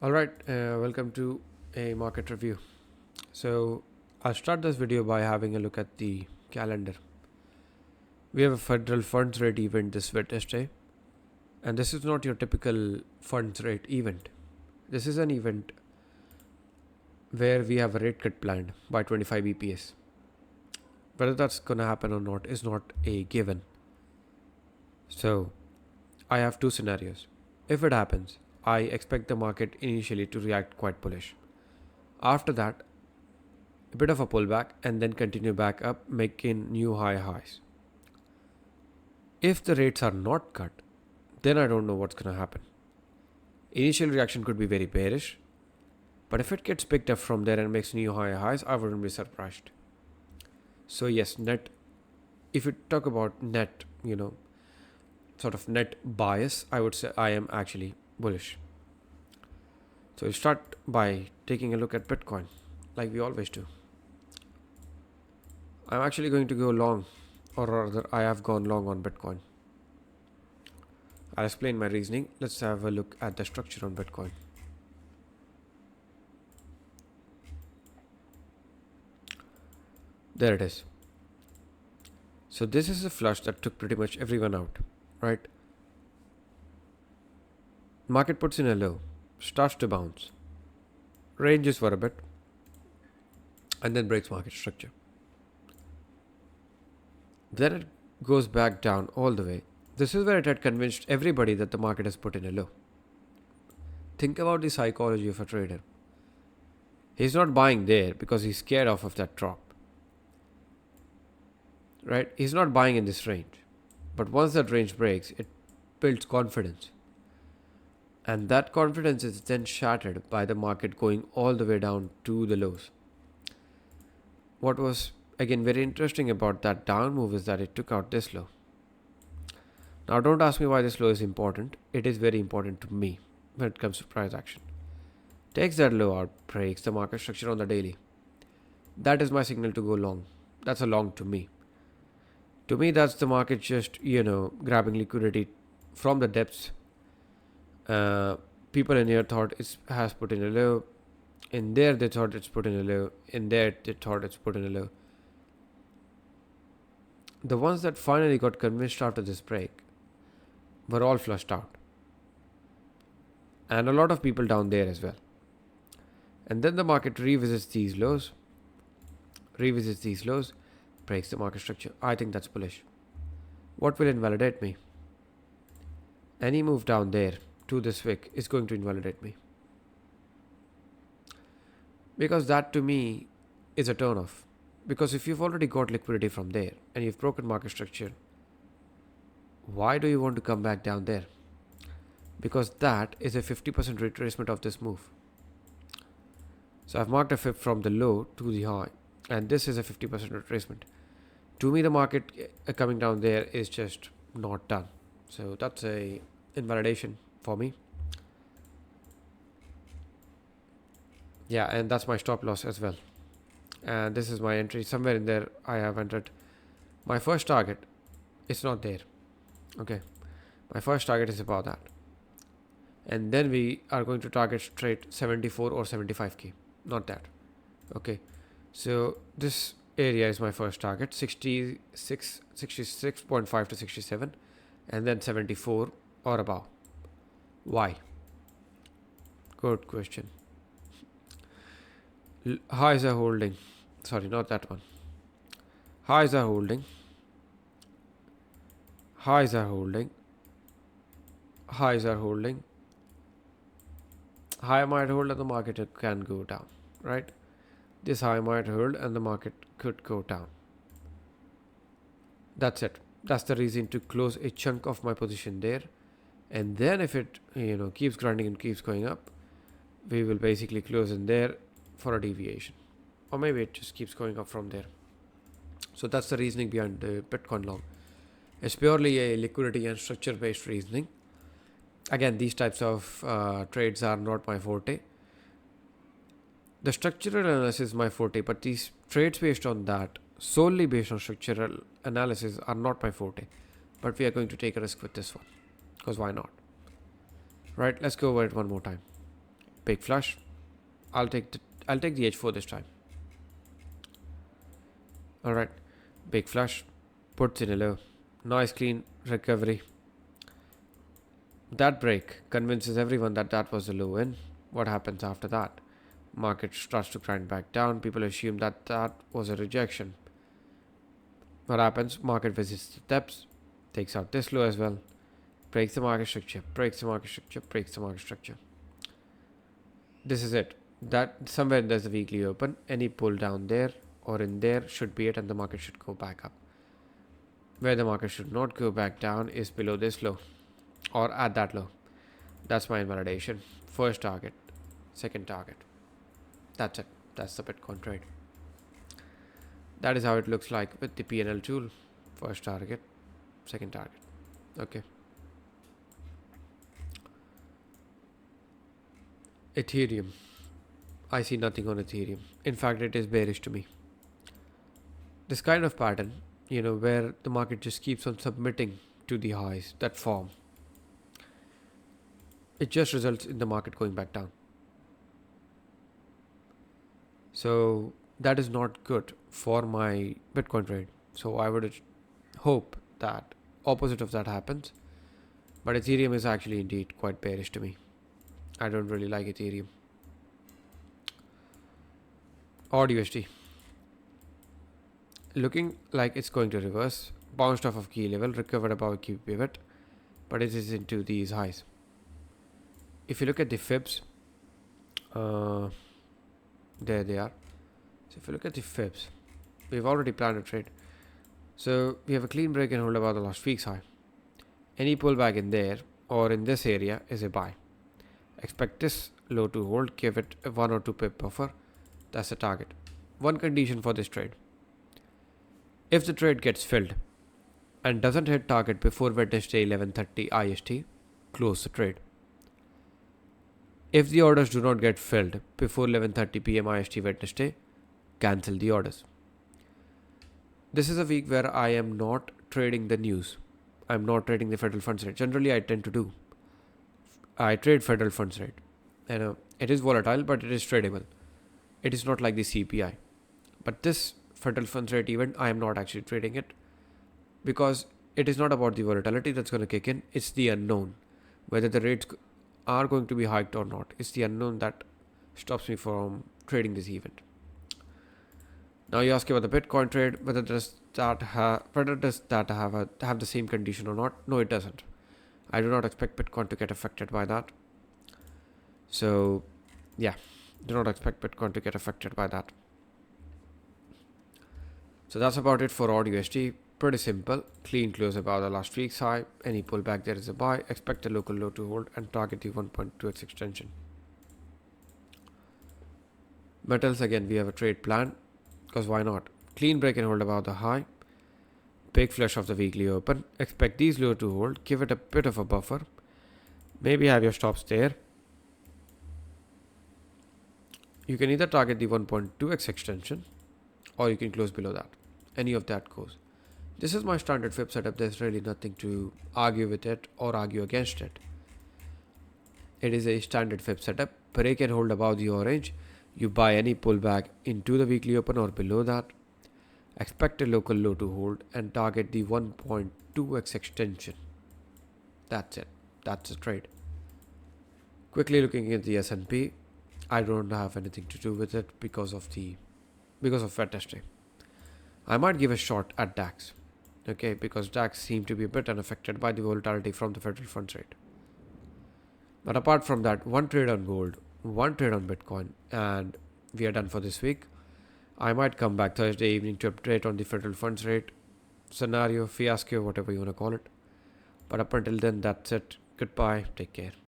All right, welcome to a market review. So, I'll start this video by having a look at the calendar. We have a federal funds rate event this Wednesday, and this is not your typical funds rate event. This is an event where we have a rate cut planned by 25 BPS. Whether that's going to happen or not is not a given. So, I have two scenarios. If it happens, I expect the market initially to react quite bullish. After that, a bit of a pullback and then continue back up, making new high highs. If the rates are not cut, then I don't know what's going to happen. Initial reaction could be very bearish, but if it gets picked up from there and makes new high highs, I wouldn't be surprised. So yes, net, if you talk about net, sort of net bias, I would say I am actually bullish. So we'll start by taking a look at Bitcoin, like we always do. I'm actually going to go long, or rather, I have gone long on Bitcoin. I'll explain my reasoning. Let's have a look at the structure on Bitcoin. There it is. So this is a flush that took pretty much everyone out, right? Market puts in a low, starts to bounce, ranges for a bit, and then breaks market structure. Then it goes back down all the way. This is where it had convinced everybody that the market has put in a low. Think about the psychology of a trader. He's not buying there because he's scared off of that drop. Right? He's not buying in this range. But once that range breaks, it builds confidence. And that confidence is then shattered by the market going all the way down to the lows. What was again very interesting about that down move is that it took out this low. Now don't ask me why this low is important. It is very important to me when it comes to price action. Takes that low out, breaks the market structure on the daily. That is my signal to go long. That's a long to me. To me, that's the market just, grabbing liquidity from the depths. People in here thought it has put in a low. In there, they thought it's put in a low. In there, they thought it's put in a low. The ones that finally got convinced after this break were all flushed out. And a lot of people down there as well. And then the market revisits these lows, breaks the market structure. I think that's bullish. What will invalidate me? Any move down there to this wick is going to invalidate me. Because that to me is a turn off. Because if you've already got liquidity from there and you've broken market structure, why do you want to come back down there? Because that is a 50% retracement of this move. So I've marked a fib from the low to the high, and this is a 50% retracement. To me, the market coming down there is just not done. So that's a invalidation for me. Yeah, and that's my stop loss as well. And this is my entry. Somewhere in there, I have entered my first target. It's not there. Okay. My first target is about that. And then we are going to target straight 74 or 75k. Not that. Okay. So this area is my first target, 66.5 to 67, and then 74 or above. Why? Good question. Highs are holding. Sorry, not that one. Highs are holding. Highs are holding. Highs are holding. High might hold and the market can go down, right? This high might hold and the market could go down. That's it. That's the reason to close a chunk of my position there. And then if it, keeps grinding and keeps going up, we will basically close in there for a deviation. Or maybe it just keeps going up from there. So that's the reasoning behind the Bitcoin long. It's purely a liquidity and structure based reasoning. Again, these types of trades are not my forte. The structural analysis is my forte, but these trades based on that, solely based on structural analysis, are not my forte. But we are going to take a risk with this one. Because why not? Right, let's go over it one more time. Big flush. I'll take the H4 this time. All right. Big flush. Puts in a low. Nice clean recovery. That break convinces everyone that that was a low in. What happens after that? Market starts to grind back down. People assume that that was a rejection. What happens? Market visits the steps, takes out this low as well, breaks the market structure, breaks the market structure, breaks the market structure. This is it. That somewhere there's a weekly open. Any pull down there or in there should be it, and the market should go back up. Where the market should not go back down is below this low or at that low. That's my invalidation. First target, second target. That's it. That's the Bitcoin trade. That is how it looks like with the PNL tool. First target, second target. Okay. Ethereum. I see nothing on Ethereum. In fact, it is bearish to me. This kind of pattern, where the market just keeps on submitting to the highs that form, it just results in the market going back down. So that is not good for my Bitcoin trade. So I would hope that opposite of that happens. But Ethereum is actually indeed quite bearish to me. I don't really like Ethereum. AUD USD. Looking like it's going to reverse. Bounced off of key level, recovered above key pivot, but it is into these highs. If you look at the fibs, there they are. So if you look at the fibs, we've already planned a trade. So we have a clean break and hold above the last week's high. Any pullback in there or in this area is a buy. Expect this low to hold, give it a 1 or 2 pip buffer. That's the target. One condition for this trade. If the trade gets filled and doesn't hit target before Wednesday 11:30 IST, close the trade. If the orders do not get filled before 11:30 PM IST Wednesday, cancel the orders. This is a week where I am not trading the news. I'm not trading the federal funds rate. Generally, I tend to do. I trade federal funds rate. It is volatile, but it is tradable. It is not like the CPI. But this federal funds rate event, I am not actually trading it because it is not about the volatility that's going to kick in. It's the unknown. Whether the rates are going to be hiked or not. It's the unknown that stops me from trading this event. Now you ask about the Bitcoin trade, whether does that have the same condition or not? No, it doesn't. I do not expect Bitcoin to get affected by that. So, yeah, do not expect Bitcoin to get affected by that. So that's about it for AUD USD. Pretty simple. Clean close above the last week's high. Any pullback there is a buy. Expect a local low to hold and target the 1.2x extension. Metals, again, we have a trade plan because why not? Clean break and hold above the high. Big flush of the weekly open. Expect these low to hold. Give it a bit of a buffer. Maybe have your stops there. You can either target the 1.2x extension or you can close below that. Any of that goes. This is my standard fib setup. There's really nothing to argue with it or argue against it. It is a standard fib setup. Break and hold above the orange. You buy any pullback into the weekly open or below that. Expect a local low to hold and target the 1.2x extension. That's it. That's the trade. Quickly looking at the S&P. I don't have anything to do with it because of Wednesday. I might give a shot at DAX. Okay, because DAX seem to be a bit unaffected by the volatility from the federal funds rate. But apart from that, one trade on gold, one trade on Bitcoin, and we are done for this week. I might come back Thursday evening to update on the federal funds rate scenario, fiasco, whatever you want to call it. But up until then, that's it. Goodbye. Take care.